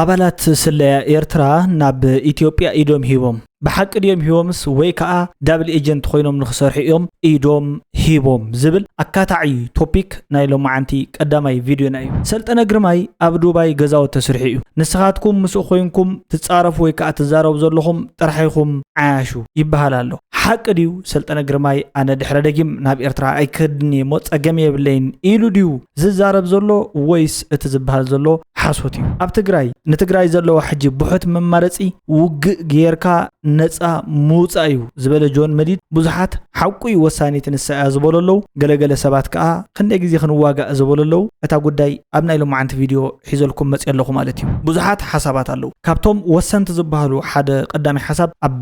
አባላት ስለ ኤርትራ ናብ ኢትዮጵያ ኢዶም ሂቦም بحق اليوم هيومس ويكا دبل ايجنت خوينهم نخسرحيهم ايدوم هيبوم زبل اكاتعي توبيك نايلو معنتي قداماي فيديو ناي سلطنه غرماي اب دوباي غزاو تسرحيو نسخاتكم مسو خوينكم تتصارفوا ويكا تزارب زلخم طرحيكم عاشو يبهالالو حق ديو سلطنه غرماي انا دحره دغيم ناب ኤርትራ አይከድني موصغم يبلين ايلو ديو ززارب زلو ويس اتزبهال زلو حاسوتي اب تግራይ نتግራይ زلو حج بحوت ممارصي وግ غيركا ነፃ ሙፃዩ ዝበለ ጆን መዲድ ብዙሓት ሓቁይ ወሳኒት ንስኣ ዝበለለው ገለገለ ሰባት ከዓ ክንደ ግዜ ክንዋጋእ ዝበለለው እታ ጉዳይ ኣብ ናይ ሎማዓንቲ ቪድዮ ሒዘልኩም መጽየለኹ ማለት እዩ ብዙሓት ሓሳባት ኣለው ካብቶም ወሰንቲ ዝበሃሉ ሓደ ቀዳሚ ሓሳብ ኣብ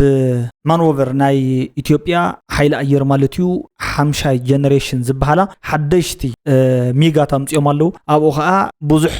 ማንወቨር ናይ ኢትዮጵያ ሓይሊ ኣየር ማለት እዩ ሓምሻይ ጀነሬሽን ዝበሃላ ሓደሽቲ ሚጋ ታምጽዮም ኣለው ኣብኡ ከዓ ብዙሕ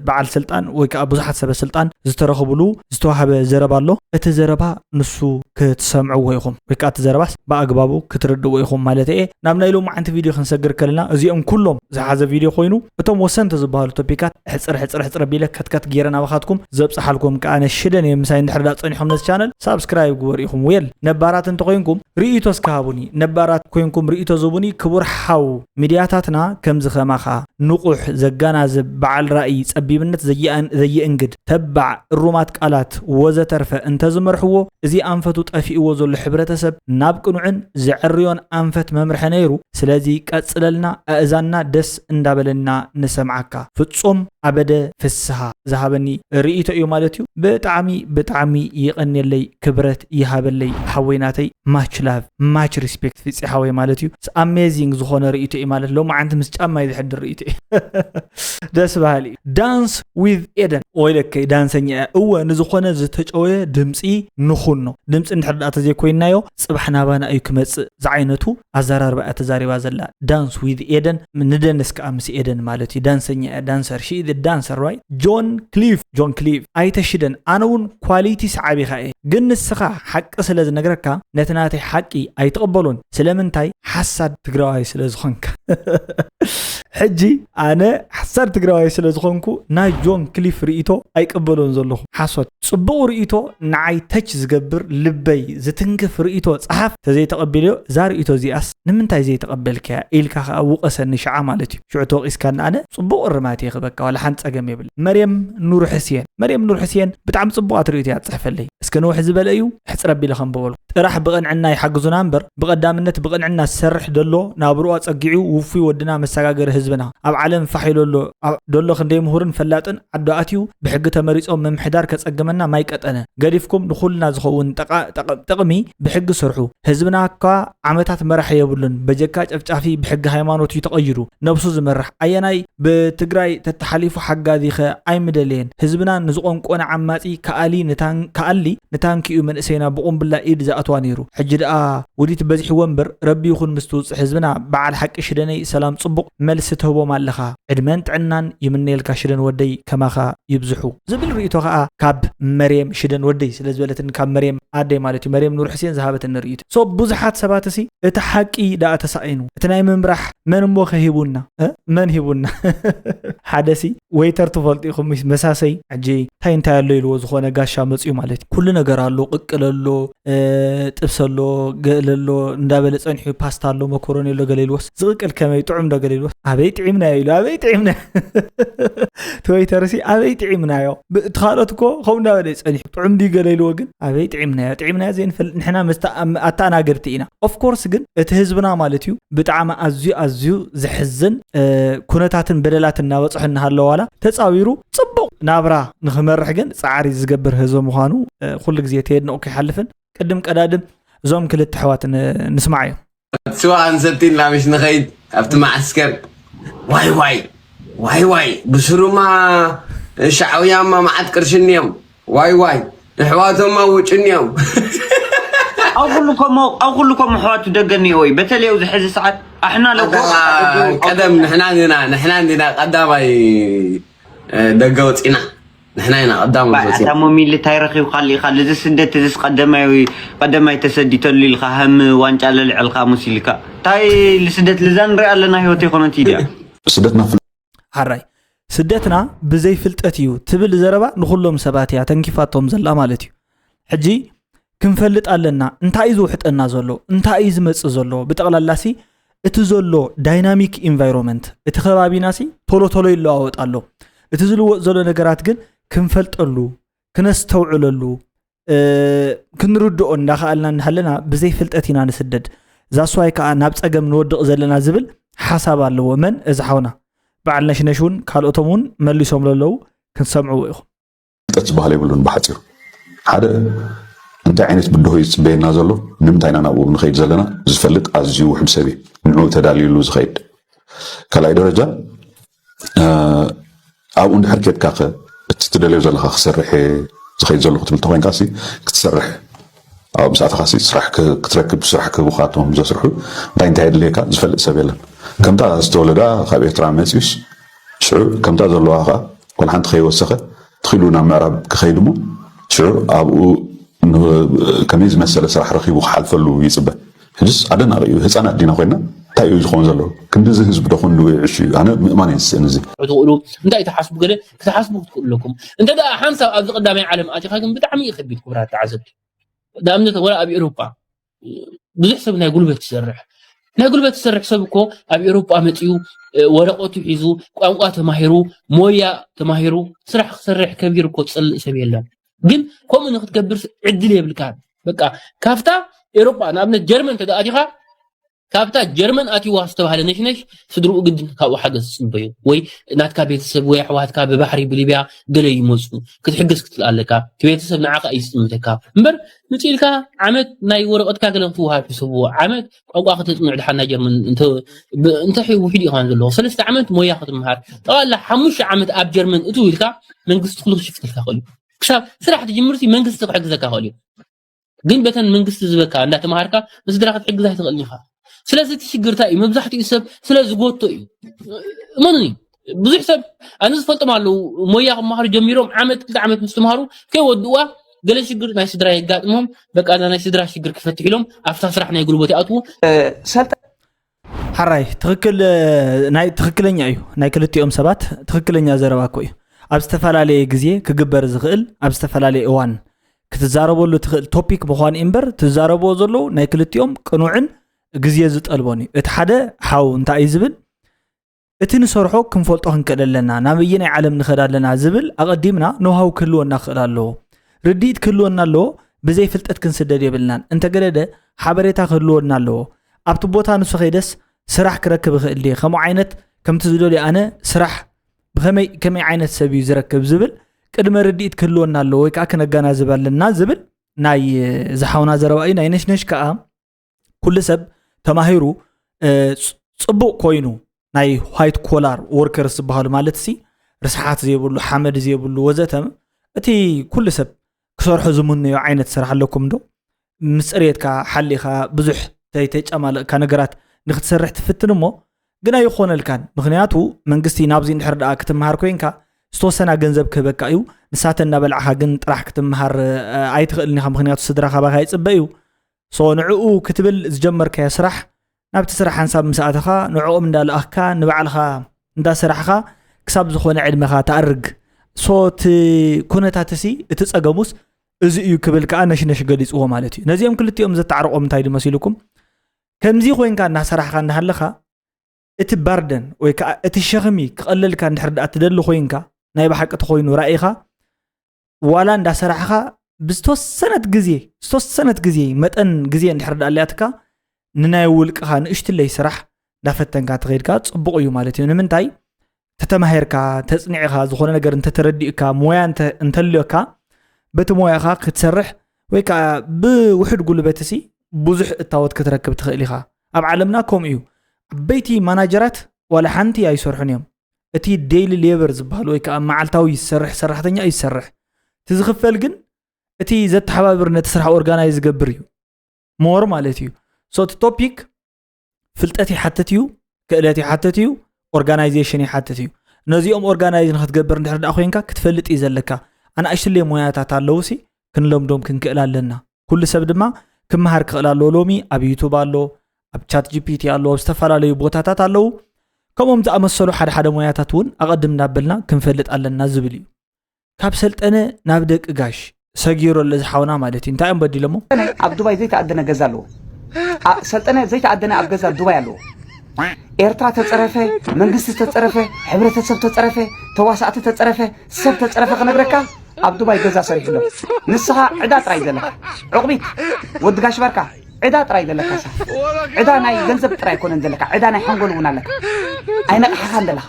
በዓል ስልጣን ወይ ከዓ ብዙሓት ሰብ ስልጣን ዝተረኸብሉ ዝተዋሃበ ዘረባ ኣሎ እቲ ዘረባ ንሱ ክትሰምዑ ይኹም ወይ ከዓ ተዘረባስ በአግባቡ ክትርድኡ ይኹም ማለት እዩ ናብ ናይ ሎማዓንቲ ቪድዮ ክንሰግር ከለና እዚኦም ኩሎም ዝሓዘ ቪድዮ ኮይኑ እቶም ወሰንቲ ዝበሃሉ ቶፒካት ሕፅር ቢለ ከትከት ጌረና ባኻትኩም ዘብጽሓልኩም ከዓ ነሽደን የምሳይ እንድሕር ዳጸኒኹም ነስ ቻነል ሰብስክራይብ ግበርኢኹም ወል ነባራት እንተኮይንኩም ሪኢቶስ ካሃቡኒ ነባራት ኮይንኩም ሪኢቶ ዝቡኒ ክቡር ሓው ሚድያታትና ከምዝ ኸማኻ ንቑሕ ዘጋናዝብ በዓል ራእይ ጸቢብነት ዘየእንግድ ተባዕ ሩማት ቃላት ወዘተርፈ እንተዝመርሕዎ እዚ አንፈቱ ጠፊእዎ ዘሎ ሕብረተሰብ ናብ ቅኑዕን ዝዕርዮን አንፈት መምርሐ ነይሩ ስለዚ ቀጽለልና አእዛና ደስ እንዳበለና ንሰምዓካ ፍጹም አበደ ፍስሃ ዝሃበኒ ሪኢቶ እዩ ማለት እዩ በጣዕሚ ይቀንየለይ ክብረት ይሃበለይ ሓወይናተይ ማች ላቭ ማች ሪስፔክት ፍጽሓወይ ማለት እዩ አሜዚንግ ዝኾነ ሪኢቶ እዩ ማለት ሎ ማዓንቲ ምስ ጫማይ ዝሕድር ሪኢቶ ደስ ባህሊ ዳንስ ዊዝ ኤደን ወይለከይ ዳንሰኛ እወ ንዝኾነ ዝተጨወየ ድምጺ ንኹን ነው ድምጽ እንድሕርዳተ ዘይኮይናዮ ጽባሕና ባና እዩ ክመጽእ ዝዓይነቱ አዘራርባ ተዛሪባ ዘላ ዳንስ ዊዝ ኤደን ንደንስካ ምስ ኤደን ማለት እዩ ዳንሰኛ ዳንሰር ሺ ዳንሰር ራይት ጆን ክሊፍ አይተሽደን አነውን ኳሊቲ ሰዓቢኻ ግን ንስኻ ሐቅ ስለዝ ነገርካ ነትናተይ ሐቂ አይተቀበሉን ስለምንታይ ሐሳድ ትግራዋይ ስለዝኾንካ ሕጂ አነ ሐሳድ ትግራዋይ ስለዝኾንኩ ናይ ጆን ክሊፍ ሪኢቶ አይቀበሉን ዘለኹ ሐሶት ጽቡቕ ሪኢቶ ንዓይ ተች ዝገብር ልበይ ዝትንክፍ ሪኢቶ ጸሓፍ ተዘይተቀበልዮ ዛሪኢቶ ዚኣስ ንምንታይ ዘይተቀበልከ ኢልካ ውቀሰኒ ሸዓ ማለት እዩ ሽዑ ተወቂስካን አነ ጽቡቕ ርማት ይኽበካ ወላ ሓን ጸገም ይብል መርየም ኑር ሕስየን ብጣዕሚ ጽቡቓት ሪኢቶ ያጽሕፈለይ እስከ ንውሕ ዝበለ እዩ ሕጽረቢለ ኸንበበሉ ጥራሕ ብቕንዕና ይሓግዙና እምበር ብቐዳምነት ብቕንዕና ዝሰርሕ ደሎ ናብሩኣ ጸጊዑ ውፉይ ወድና መሰጋገር ህዝብና ኣብ ዓለም ፋሒለሎ ደሎ ክንደይ ምሁርን ፈላጥን ዓዳኣትዩ ብሕጊ ተመሪጾም ምምሕዳር ከጸግመና ማይቀጠነ ገዲፍኩም ንኹልና ዝኸውን ጥቕሚ ብሕጊ ሰርሑ ህዝብና እኳ ዓመታት መራሒ የብሉን በጀካ ጨፍጫፊ ብሕጊ ሃይማኖት ተቐይሩ ነብሱ ዝመራሕ አየናይ በትግራይ ተተሓሊፉ ሓጋዚኸ አይምደለየን ህዝብና ንዝቆንቆና ዓማጺ ከአሊ ንታንኪኡ መንእሰይና ብቁምብላ ኢድ ዘኣትዋ ነይሩ ሕጂ ደኣ ውዲት በዚሕ ወንበር ረቢ ይኹን ምስትውፅ ህዝብና በዓል ሓቂ ሽደነይ ሰላም ጽቡቕ መልስ ትህቦም ኣለኻ ዕድመን ጥዕናን ይምነየልካ ሽደን ወደይ ከማኻ ይብዝሑ ዝብል ሪኢቶ ከዓ ካብ መርየም ሽደን ወደይ ስለዝበለትን ካብ መርየም አደይ ማለት መርየም ኑር ሕስየን ዝሃበትን ሪኢቶ ሶ ብዙሓት ሰባት እሲ እቲ ሓቂ ዳኣ ተሳኢኑ እቲ ናይ ምምራሕ መን ሞ ከሂቡና መን ሂቡና ሓደሲ ወይተር ትፈልጢኹም መሳሰይ ሕጂ እንታይ ኣሎ ኢልዎ ዝኾነ ጋሻ መጽዩ ማለት ኩሉ ነገር ኣሎ ቅቅለሎ ጥብሰሎ ገለሎ እንዳበለ ጸንሑ ፓስታ ኣሎ መኮሮኒ ኣሎ ገለልወስ ዝቅቅል ከመይ ጥዑም ዶ ገለልወስ አበይ ጥዒምና ኢሉ አበይ ጥዒምና ተወይተርሲ አበይ ጥዒምናዮ ብትኻሎትኮ ከም እንዳበለ ጸንሑ ጥዑም ዲ ገለልዎ ግን አበይ ጥዒምና ዘይንፈል ንሕና አታናገርቲ ኢና ኦፍ ኮርስ ግን እቲ ህዝብና ማለት እዩ ብጣዕሚ ኣዝዩ ዝሕዝን ኩነታትን በደላትን ናበጽሕና ሃለዋላ ተጻዊሩ ጽቡቕ ናብራ ንኽመርሕ ግን ጻዕሪ ዝገብር ህዝብ ምዃኑ ኩሉ ግዜ ተየድንቑ ከይሓልፍን ቅድም ቀዳድም እዞም ክልተ ሕዋት ንስማዕ እዮም ስዋ አንሰቲን ላምሽ ንኸይድ ኣብቲ ማዓስከር ዋይ ብስሩማ ሻዕውያማ ማዓት ቅርሽንዮም ዋይ ንሕዋቶማ ውጭንዮም أو كلكم حوات دقني وي بتليو زحز ساعات احنا لو قدم نحنا عندنا قدامي دقوتنا نحنا هنا قدام الوزير تمومي اللي تايرخي وخلي زي سدت زي قدمي تسدي تلي الخهم وانت على الخامس تاي اللي سدت لزان رأى لنا هيوتي خونتي دي سدتنا في حراي ስደትና ብዘይ ፍልጠት እዩ ትብል ዘረባ ንኹሎም ሰባት እያ ተንኪፋቶም ዘላ ማለት እዩ ሕጂ ክንፈልጥ ኣለና እንታይ እዩ ዝውሕጠና ዘሎ እንታይ እዩ ዝመጽእ ዘሎ ብጠቕላላሲ እቲ ዘሎ ዳይናሚክ ኢንቫይሮንመንት እቲ ከባቢናሲ ቶሎ ይለዋወጥ ኣሎ እቲ ዝልወጥ ዘሎ ነገራት ግን ክንፈልጠሉ ክነስተውዕለሉ ክንርድኦ እንዳኻልና እንሃለና ብዘይ ፍልጠት ኢና ንስደድ ዛስዋይ ከዓ ናብ ጸገም ንወድቕ ዘለና ዝብል ሓሳብ ኣለዎ መን እዝሓውና በዓል ነሽነሹን ካልኦቶምን መሊሶም ለለው ክንሰምዑ ኢኹም ፍልጠት ዝበሃል ይብሉን ብሓፂሩ ሓደ እንታይ ዓይነት ብድሆ ይፅበየና ዘሎ ንምንታይና ናብኡ ንኸይድ ዘለና ዝፈልጥ ኣዝዩ ውሕድ ሰብ ንዑ ተዳልዩሉ ዝኸይድ ካልኣይ ደረጃ ኣብኡ እንድሕር ኬድካ እቲ ትደልዮ ዘለካ ክሰርሕ ዝኸይድ ዘለኹ ትብል ተኮይንካሲ ክትሰርሕ ኣብ ምስኣትኻሲ ስራሕ ክትረክብ ስራሕ ክቡኻቶም ዘስርሑ እንታይ የድልየካ ዝፈልጥ ሰብ የለን ከምታ ዝተወለዳ ካብ ኤርትራ መፂኡስ ሽዑ ከምታ ዘለዋ ኸ ኮን ሓንቲ ከይወሰኸ ትኽኢሉ ናብ ምዕራብ ክኸይድ እሞ ሽዑ ኣብኡ ከመይ ዝመሰለ ስራሕ ረኺቡ ክሓልፈሉ ይፅበ ሕጅስ ኣደናቂ እዩ ህፃናት ዲና ኮይና እንታይ እዩ ዝኸውን ዘሎ ክንዲዚ ህዝቢ ዶ ክንዲ ውዕሽ እዩ ኣነ ምእማን የንስእን እዚ ትቕሉ እንታይ ተሓስቡ ገለ ክትሓስቡ ክትክእሉ ለኩም እንተ ዳ ሓንሳብ ኣብዚ ቀዳማይ ዓለም ኣቲኻ ግን ብጣዕሚ ይኸቢድ ክብራት ተዓዘብቲ ንኣብነት ወላ ኣብ ኤውሮጳ ብዙሕ ሰብ ናይ ጉልበት ዝሰርሕ ሰብ እኮ ኣብ ኤውሮጳ መፂኡ ወረቐቱ ሒዙ ቋንቋ ተማሂሩ ሞያ ተማሂሩ ስራሕ ክሰርሕ ከቢር እኮ ዝፀልእ ሰብ የለን ግን ከምኡ ንክትገብር ዕድል የብልካ በቃ ካፍታ ኤውሮጳ ንኣብነት ጀርመን ተዳኣቲኻ ካብታ ጀርመን ኣቲዋ ዝተባሃለ ነሽነሽ ስድርኡ ግድን ካብኡ ሓገዝ ዝፅበዩ ወይ ናትካ ቤተሰብ ወይ ኣሕዋትካ ብባሕሪ ብሊብያ ገለ ይመፁ ክትሕገዝ ክትል ኣለካ ቤተሰብ ንዓኻ ይፅምተካ እምበር ንፅኢልካ ዓመት ናይ ወረቐትካ ገለ ክትወሃብ ይስብዎ ዓመት ቋንቋ ክትፅምዕ ድሓን ናይ ጀርመን እንታይ ውሕድ ኢኻን ዘለዎ 3 ዓመት ሞያ ክትምሃር ጠቕላላ 5 ዓመት ኣብ ጀርመን እትው ኢልካ መንግስቲ ኩሉ ክሽፍትልካ ክእል እዩ ክሳብ ስራሕ ትጅምርሲ መንግስቲ ክሕግዘካ ክእል እዩ ግን በተን መንግስቲ ዝበካ እንዳተምሃርካ ንስድራ ክትሕግዝ ኣይትኽእልን ኢኻ ስለዚህ ትሽግርታ እዩ መብዛሕትኡ ሰብ ስለዝጎቶ እዩ እመኑኒ ብዙሕ ሰብ ኣነ ዝፈልጦም ኣለው ሞያ ክመሃሩ ጀሚሮም ዓመት 2 ዓመት ምስ ተምሃሩ ከይወድዋ ገለ ሽግር ናይ ስድራ የጋጥሞም በቃ ናይ ስድራ ሽግር ክፈትሕ ኢሎም ኣፍታ ስራሕ ናይ ጉልበት ይኣትዉ ሓራይ ትክክለኛ እዩ ናይ ክልቲኦም ሰባት ትክክለኛ ዘረባ እኮ እዩ ኣብ ዝተፈላለየ ግዜ ክግበር ዝኽእል ኣብ ዝተፈላለየ እዋን ክትዛረበሉ ትኽእል ቶፒክ ምዃኑ እምበር ትዛረብዎ ዘሎ ናይ ክልቲኦም ቅኑዕን ግዜ ዝጠልቦን እዩ እቲ ሓደ ሓው እንታይ እዩ ዝብል እቲ ንሰርሖ ክንፈልጦ ክንክእል ኣለና ናበየናይ ዓለም ንኸድ ኣለና ዝብል ኣቐዲምና ነውሃው ክህልወና ክእል ኣለዎ ርዲኢት ክህልወና ኣለዎ ብዘይ ፍልጠት ክንስደድ የብልናን እንተገለደ ሓበሬታ ክህልወና ኣለዎ ኣብቲ ቦታ ንሱ ኸይደስ ስራሕ ክረክብ ይኽእል ድየ ከምኡ ዓይነት ከምቲ ዝደልዮ ኣነ ስራሕ ብከመይ ዓይነት ሰብ እዩ ዝረክብ ዝብል ቅድመ ርዲኢት ክህልወና ኣለዎ ወይ ከዓ ክነገናዝብ ኣለና ዝብል ናይ ዝሓውና ዘረባ እዩ ናይ ነሽነሽ ከዓ ኩሉ ሰብ ተማሂሩ ጽቡቕ ኮይኑ ናይ ዋይት ኮላር ወርከርስ ዝበሃሉ ማለት ሲ ርስሓት ዘይብሉ ሓመድ ዘይብሉ ወዘተ እቲ ኩሉ ሰብ ክሰርሖ ዝምንዮ ዓይነት ስራሕ ኣለኩም ዶ ምስፅሬትካ ሓሊኻ ብዙሕ ተጨማለቕካ ነገራት ንክትሰርሕ ትፍትን እሞ ግን ኣይኾነልካን ምክንያቱ መንግስቲ ናብዚ እንድሕር ደኣ ክትምሃር ኮይንካ ዝተወሰነ ገንዘብ ክህበካ እዩ ንሳተ እናበልዓኻ ግን ጥራሕ ክትምሃር ኣይትኽእልኒ ኢኻ ምክንያቱ ስድራኻ ባኻ ይፅበእ እዩ ንዕኡ ክትብል ዝጀመርካዮ ስራሕ ናብቲ ስራሕ ሓንሳብ ምስኣትኻ ንዕኦም እንዳለኣኽካ ንባዕልኻ እንዳስራሕኻ ክሳብ ዝኾነ ዕድመኻ ተኣርግ እቲ ኩነታትሲ እቲ ፀገሙስ እዚ እዩ ክብል ከዓ ነሽነሽ ገሊፅዎ ማለት እዩ ነዚኦም ክልቲኦም ዘተዓርቆም እንታይ ድመሲልኩም ከምዚ ኮይንካ እናሰራሕካ እንዳሃለኻ እቲ ባርደን ወይ ከዓ እቲ ሸኽሚ ክቐለልካ እንድሕር ደኣ ትደሊ ኮይንካ ናይ ባሓቂ ተኮይኑ ራእይኻ ዋላ እንዳሰራሕኻ ብዝተወሰነት ግዜ መጠን ግዜ እንድሕር ደኣ ለያትካ ንናይ ውልቅኻ ንእሽትለይ ስራሕ ዳፈተንካ ትኸይድካ ጽቡቕ እዩ ማለት እዩ ንምንታይ ተተማሂርካ ተጽኒዕኻ ዝኾነ ነገር እንተተረዲእካ ሞያ እንተልዮካ በቲ ሞያኻ ክትሰርሕ ወይ ከዓ ብውሕድ ጉልበትሲ ብዙሕ እታወት ክትረክብ ትኽእል ኢኻ ኣብ ዓለምና ከምኡ እዩ ዓበይቲ ማናጀራት ዋላ ሓንቲ ኣይሰርሑን እዮም እቲ ዴይሊ ሌበር ዝበሃል ወይ ከዓ መዓልታዊ ዝሰርሕ ሰራሕተኛ ይሰርሕ ትዝኽፈል ግን እቲ ዘተሓባብር ነቲ ስራሕ ኦርጋናይዝ ዝገብር እዩ ሞር ማለት እዩ እቲ ቶፒክ ፍልጠት ይሓትት እዩ ክእለት ይሓትት እዩ ኦርጋናይዜሽን ይሓትት እዩ ነዚኦም ኦርጋናይዝ ንክትገብር እንድሕር ደኣ ኮይንካ ክትፈልጥ እዩ ዘለካ ኣናእሽተይ ሞያታት ኣለውሲ ክንለምዶም ክንክእል ኣለና ኩሉ ሰብ ድማ ክመሃር ክእል ኣለዎ ሎሚ ኣብ ዩቱብ ኣሎ ኣብ ቻት ጂፒቲ ኣሎ ኣብ ዝተፈላለዩ ቦታታት ኣለዉ ከምኦም ዝኣመሰሉ ሓደ ሞያታት እውን ኣቐድምና ኣበልና ክንፈልጥ ኣለና ዝብል እዩ ካብ ሰልጠነ ናብ ደቂ ጋሽ ሰጊሮ ለዝሓውና ማለት እዩ እንታይ እዮም በዲሎሞ ኣብ ዱባይ ዘይተኣደነ ገዛ ኣለዎ ሰልጠነ ዘይተኣደነ ኣብ ገዛ ዱባይ ኣለዎ ኤርትራ ተፀረፈ መንግስቲ ተፀረፈ ሕብረተሰብ ተፀረፈ ተዋሳእቲ ተፀረፈ ሰብ ተፀረፈ ከነግረካ ኣብ ዱባይ ገዛ ሰሪሕሎ ንስኻ ዕዳ ጥራይ ዘለካ ዕቑቢት ወዲ ጋሽ ባርካ ዕዳ ጥራይ ዘለካ ዕዳ ናይ ገንዘብ ጥራይ ኮነን ዘለካ ዕዳ ናይ ሓንጎል እውን ኣለካ ኣይነቕሓኻ እንደለኻ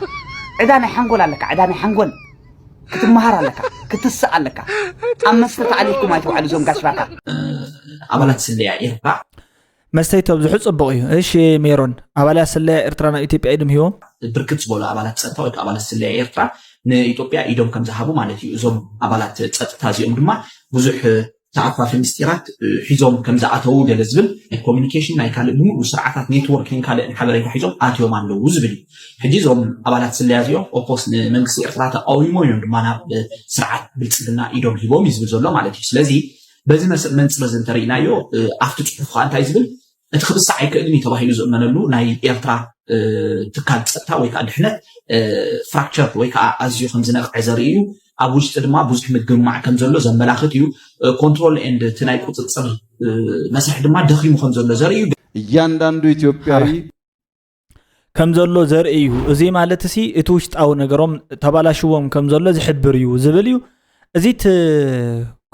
ዕዳ ናይ ሓንጎል ኣለካ ዕዳ ናይ ሓንጎል ክትመሃር ኣለካ ክትስእ ኣለካ ኣብ መስተ ተዓሊልኩም ኣይተባዕሉ ዞም ጋሽ ባርካ ኣባላት ስለያ ኤርትራ መስተይቶም ዝሑ ጽቡቕ እዩ እሺ ሜሮን ኣባላት ስለያ ኤርትራ ናብ ኢትዮጵያ ኢዶም ሂቦም ብርክት ዝበሉ ኣባላት ፀጥታ ወይ ኣባላት ስለያ ኤርትራ ንኢትዮጵያ ኢዶም ከም ዝሃቡ ማለት እዩ እዞም ኣባላት ፀጥታ እዚኦም ድማ ብዙሕ ተዓፋፊ ምስጢራት ሒዞም ከም ዝኣተው ገለ ዝብል ኮሚኒኬሽን ናይ ካልእ ብምሉእ ስርዓታት ኔትወርኪንግ ካልእ ሓበሬታ ሒዞም ኣትዮም ኣለዉ ዝብል እዩ ሕጂ እዞም ኣባላት ስለያ እዚኦም ኦፖስ ንመንግስቲ ኤርትራ ተቃዊሞም እዮም ድማ ናብ ስርዓት ብልፅግና ኢዶም ሂቦም እዩ ዝብል ዘሎ ማለት እዩ ስለዚ በዚ መንፅር እዚ እንተሪእናዮ ኣብቲ ፅሑፍ ከዓ እንታይ ዝብል እቲ ክብሳዕ ኣይክእልን እዩ ተባሂሉ ዝእመነሉ ናይ ኤርትራ ትካል ፀጥታ ወይ ከዓ ድሕነት ፍራክቸር ወይ ከዓ ኣዝዩ ከም ዝነቕዐ ዘርኢ እዩ ኣብ ውሽጢ ድማ ብዙሕ ምግማዕ ከም ዘሎ ዘመላኽት እዩ ኮንትሮል ኤንድ እቲ ናይ ቁፅፅር መስርሕ ድማ ደኺሙ ከም ዘሎ ዘርኢ እዩ እያንዳንዱ ኢትዮጵያዊ ከም ዘሎ ዘርኢ እዩ እዚ ማለት እዚ እቲ ውሽጣዊ ነገሮም ተባላሽዎም ከም ዘሎ ዝሕብር እዩ ዝብል እዩ እዚ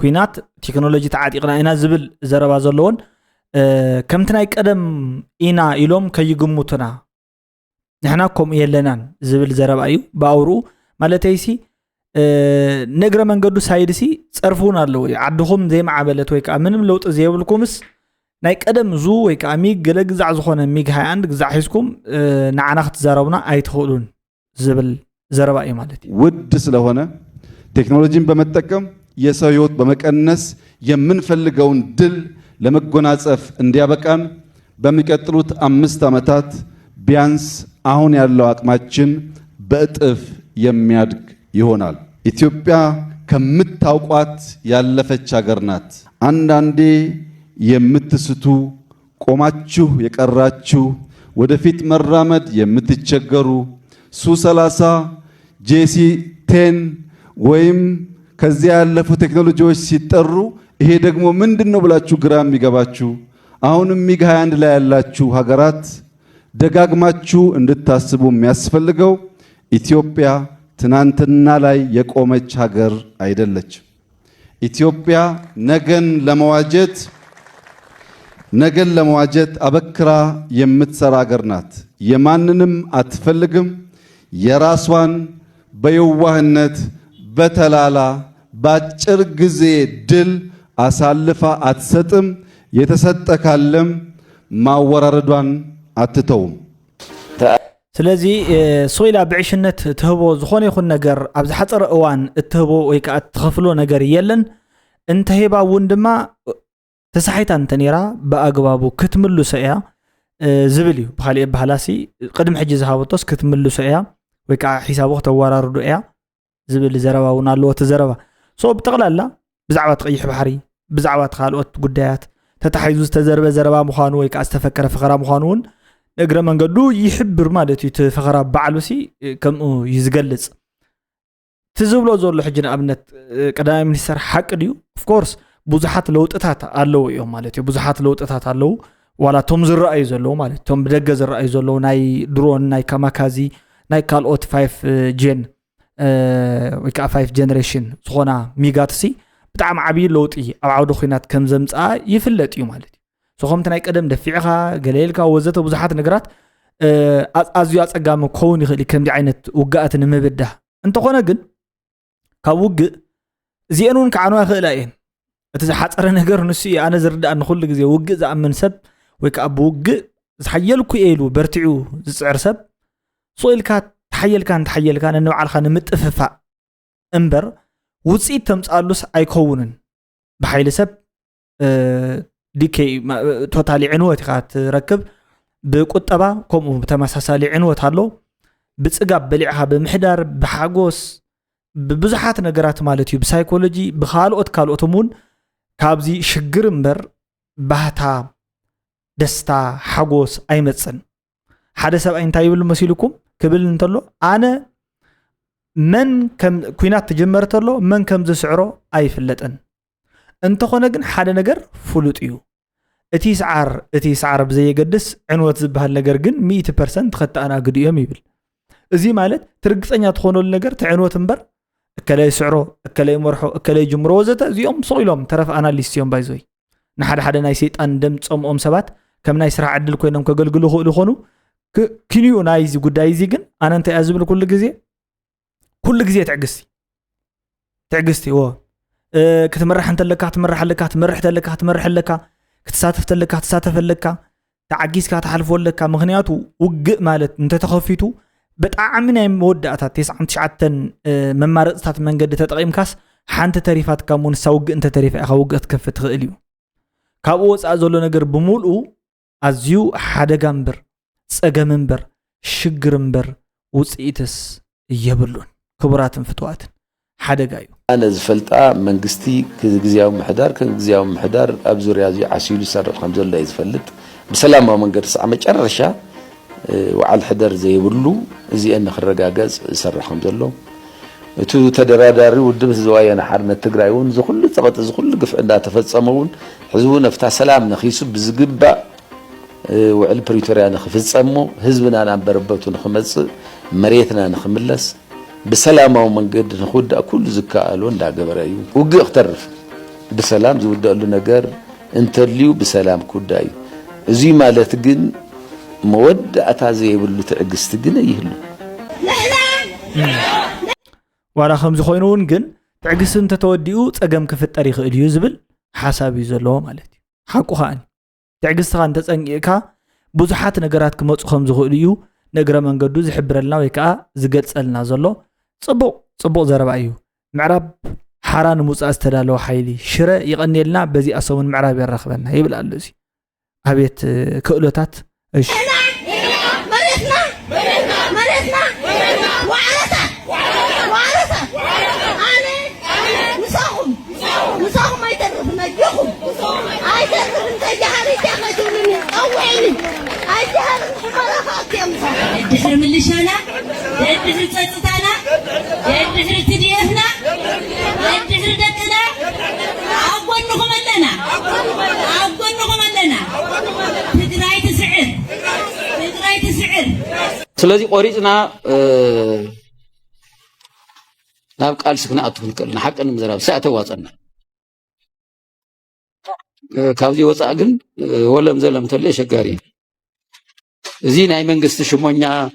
ኩናት ቴክኖሎጂ ተዓጢቕና ኢና ዝብል ዘረባ ዘለዎን ከምቲ ናይ ቀደም ኢና ኢሎም ከይግሙቱና ንሕና ከምኡ የለናን ዝብል ዘረባ እዩ ብኣውርኡ ማለተይሲ ነግረ መንገዱ ሳይድሲ ፀርፉን ኣለዎ ዓድኹም ዘይማዓበለት ወይ ከዓ ምንም ለውጢ ዘይብልኩምስ ናይ ቀደም ዙ ወይ ከዓ ሚግ ገለ ግዛዕ ዝኾነ ሚግ 21 ግዛዕ ሒዝኩም ንዓና ክትዛረቡና ኣይትኽእሉን ዝብል ዘረባ እዩ ማለት እዩ ውድ ስለሆነ ቴክኖሎጂን በመጠቀም የሰው ህይወት በመቀነስ የምንፈልገውን ድል ለመጎናጸፍ እንዲያበቃን በሚቀጥሉት 5 ዓመታት ቢያንስ አሁን ያለው አቅማችን በእጥፍ የሚያድግ ይሆናል። ኢትዮጵያ ከምታውቋት ያለፈች ሀገር ናት። አንዳንዴ የምትስቱ ቆማችሁ የቀራችሁ ወደፊት መራመድ የምትቸገሩ ሱ30 ጄሲ 10 ወይም ከዚያ ያለፉ ቴክኖሎጂዎች ሲጠሩ ይሄ ደግሞ ምንድነው ብላችሁ ግራ የሚገባችሁ አሁንም ሚግ 21 ላይ ያላችሁ ሀገራት ደጋግማችሁ እንድታስቡ የሚያስፈልገው ኢትዮጵያ ትናንትና ላይ የቆመች ሀገር አይደለች። ኢትዮጵያ ነገን ለመዋጀት አበክራ የምትሰራ ሀገር ናት። የማንንም አትፈልግም። የራሷን በየዋህነት በተላላ ባጭር ጊዜ ድል አሳልፋ አትሰጥም። የተሰጠ ካለም ማወራረዷን አትተውም። ስለዚ ሶይላ ብዕሽነት ትህቦ ዝኾነ ይኹን ነገር ኣብ ዝሓፀረ እዋን እትህቦ ወይ ከዓ እትኸፍሎ ነገር የለን እንተሂባ እውን ድማ ተሳሒታ እንተነራ ብኣግባቡ ክትምልሶ እያ ዝብል እዩ ብኻሊእ ባህላሲ ቅድሚ ሕጂ ዝሃበቶስ ክትምልሶ እያ ወይ ከዓ ሒሳቡ ከተወራርዱ እያ ዝብል ዘረባ እውን ኣለዎ ተዘረባ ሶ ብጠቕላላ ብዛዕባ ትቐይሕ ባሕሪ ብዛዕባ ካልኦት ጉዳያት ተታሒዙ ዝተዘረበ ዘረባ ምዃኑ ወይ ከዓ ዝተፈከረ ፈኸራ ምዃኑ እውን እግረ መንገዱ ይሕብር ማለት እዩ ተፈኸራ በዓሉሲ ከምኡ ይዝገልጽ ትዝብሎ ዘሎ ሕጂ ንኣብነት ቀዳማይ ሚኒስተር ሓቂ ድዩ ኦፍ ኮርስ ብዙሓት ለውጥታት ኣለዉ እዮም ማለት እዩ ብዙሓት ለውጥታት ኣለዉ ዋላ ቶም ዝረኣዩ ዘለዉ ማለት ቶም ብደገ ዝረኣዩ ዘለዉ ናይ ድሮን ናይ ካማካዚ ናይ ካልኦት 5 ጀን ወይ ከዓ 5 ጀነሬሽን ዝኾና ሚጋትሲ ብጣዕሚ ዓብዪ ለውጢ ኣብ ዓውዲ ኩናት ከም ዘምፅኣ ይፍለጥ እዩ ማለት እዩ ሶኸምቲ ናይ ቀደም ደፊዕኻ ገለልካ ወዘተ ብዙሓት ነገራት ኣዝዩ ኣፀጋሚ ክኸውን ይኽእል ከምዚ ዓይነት ውግኣት ንምብዳህ እንተኾነ ግን ካብ ውግእ እዚአን እውን ክዓንዋ ይኽእላ እየን እቲ ዝሓፀረ ነገር ንሱ እዩ ኣነ ዝርዳእ ንኩሉ ግዜ ውግእ ዝኣምን ሰብ ወይ ከዓ ብውግእ ዝሓየልኩ እየ ኢሉ በርቲዑ ዝፅዕር ሰብ ሶኢልካ ተሓየልካ ነንባዕልካ ንምጥፍፋእ እምበር ውፅኢት ተምፃሉስ ኣይከውንን ብሓይሊ ሰብ ዲኬይ ቶታሊ ዕንወት ኢኻ ትረክብ ብቁጠባ ከምኡ ብተመሳሳሊ ዕንወት ኣሎ ብፅጋብ በሊዕኻ ብምሕዳር ብሓጎስ ብብዙሓት ነገራት ማለት እዩ ብሳይኮሎጂ ብካልኦትም እውን ካብዚ ሽግር እምበር ባህታ ደስታ ሓጎስ ኣይመፅን ሓደ ሰብኣይ እንታይ ይብል መሲልኩም ክብል እንተሎ ኣነ መን ከም ኩናት ተጀመረተሎ መን ከም ዝስዕሮ ኣይፍለጥን እንተኾነ ግን ሓደ ነገር ፍሉጥ እዩ እቲ ሰዓር ብዘየገድስ ዕንወት ዝበሃል ነገር ግን 100% ከተኣናግድ እዮም ይብል እዚ ማለት ትርግፀኛ ትኾነሉ ነገር ትዕንወት እምበር እከለይ ስዕሮ እከለይ መርሖ እከለይ ጅምሮ ወዘተ እዚኦም ስቂሎም ተረፍ ኣናሊስት እዮም ባይዞይ ንሓደ ናይ ሰይጣን ደም ጾምኦም ሰባት ከም ናይ ስራሕ ዕድል ኮይኖም ከገልግሉ ይኽእሉ ክንዩ ናይ እዚ ጉዳይ እዚ ግን ኣነ እንታይ ኣዝብል ኩሉ ግዜ ትዕግስቲ ክትመርሕ እንተለካ ትመርሕ ኣለካ ክትሳተፍ ተለካ ትሳተፍ ኣለካ ተዓጊስካ ተሓልፎለካ ምክንያቱ ውግእ ማለት እንተተኸፊቱ በጣዕሚ ናይ መወዳእታት 99 መማረፅታት መንገዲ ተጠቂምካስ ሓንቲ ተሪፋትካ ሙንሳ ውግእ እንተተሪፋ ኢኻ ውግእ ትከፍት ትኽእል እዩ ካብኡ ወፃእ ዘሎ ነገር ብምልኡ ኣዝዩ ሓደጋ እምበር ፀገም እምበር ሽግር እምበር ውፅኢትስ የብሉን ክቡራትን ፍትዋትን ሓደጋ እዩ ኣነ ዝፈልጣ መንግስቲ ግዝያዊ ምሕዳር ኣብ ዙርያ እዚ ዓሲሉ ይሰርሕ ከም ዘሎ እዩ ዝፈልጥ ብሰላማዊ መንገዲ ሰዓ መጨረሻ ወዓል ሕደር ዘይብሉ እዚአን ክረጋገጽ ይሰርሕ ከም ዘሎ እቲ ተደራዳሪ ውድብ ዝዋየና ሓርነት ትግራይ እውን ዝኹሉ ተቐጥ ዝኹሉ ግፍ እንዳተፈጸመውን ህዝቡ ነፍታ ሰላም ነኺሱ ብዝግባእ ውዕል ፕሪቶሪያ ንኽፍጸሞ ህዝብና ናንበረበቱ ንኽመጽእ መሬትና ንኽምለስ بسلامه ومنقد نخد كل زكاء لون دا قبرأيو وقع اخترف بسلام زود له نجار انترليو بسلام كوداي زي ما لا تجن مود أتازي ولا تعجز تجن يهلو وعلى خمس خوينون جن تعجز انت توديو تأجم كيف التاريخ اليوزبل حسب يزلوا مالتي حقو خان تعجز خان تسأنيكا بزحات نجارات كموت خمس خوينيو نجرا من قدوز حبر لنا ويكا زقت سألنا زلوا صبو زربايو معرب حران موسى استدالو حيلي شراء يغني لنا بزي أصون معرب يرخبنا يبلع اللوزي هبيت كؤلوتات ايش مرتنا وعرسة أنا نساهم ما يترف نجيهم يترف انت جهري تاخذوني قوعيني جهر حمارة خاطئة يدخل من لشانا يدخل تصتانا يدخل تديهنا يدخل دتنا أقول نقوم لنا تدراي تسعر سلازي قريتنا نابق ألسكنا أطفل كلنا حقا نمزراب ساعة واصلنا كاوزي وصاقن ولا مزلم تلي شقاري زي ناي منقست شمونيا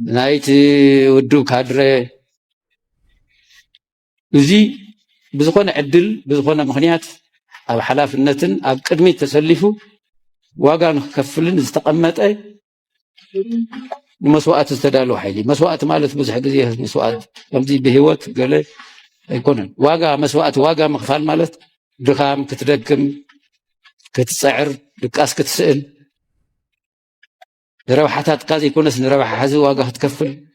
نايت ودو كادري زي بزخون عدل بزخون مخنيات أب حلاف النتن أب قدمي تسلفو واقان كفلن استقمت أي مسوات استدالو حيلي مسوات مالت بزح قزيه مسوات أمزي بهوت قال يكونن واقا مسوات واقا مخفال مالت دخام كتدكم كتسعر لكاس كتسئل روحات قاضي يكونس نروح حزو واقع تكفل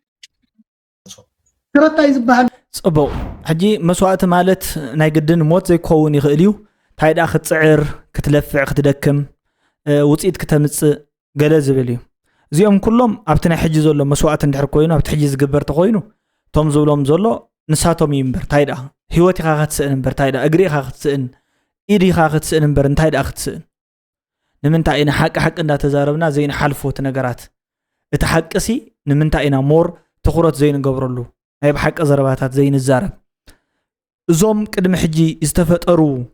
كرتا يزبحل صبو حجي مسوات مالت ناي قدن موت زي كون يخيليو تايدا كتسعر كتلفع كتدكم وصيت كتمص قال زبليو زيهم كلهم ابتنا حجي زولو مسوات اندحر كوينو ابت حجي زغبر تخوينو توم زولوم زولو نساتوم يمبر تايدا هيوتي خاغتسن امبر تايدا اغري خاغتسن ايدي خاغتسن امبر تايدا خاغتسن نمنتا اينا حق اندا تزاربنا زين حلفوت نغرات اتحقسي نمنتا اينا مور تخرت زين غبرلو اي بحق زرباتات زين الزارب زوم قدم حجي استفطرو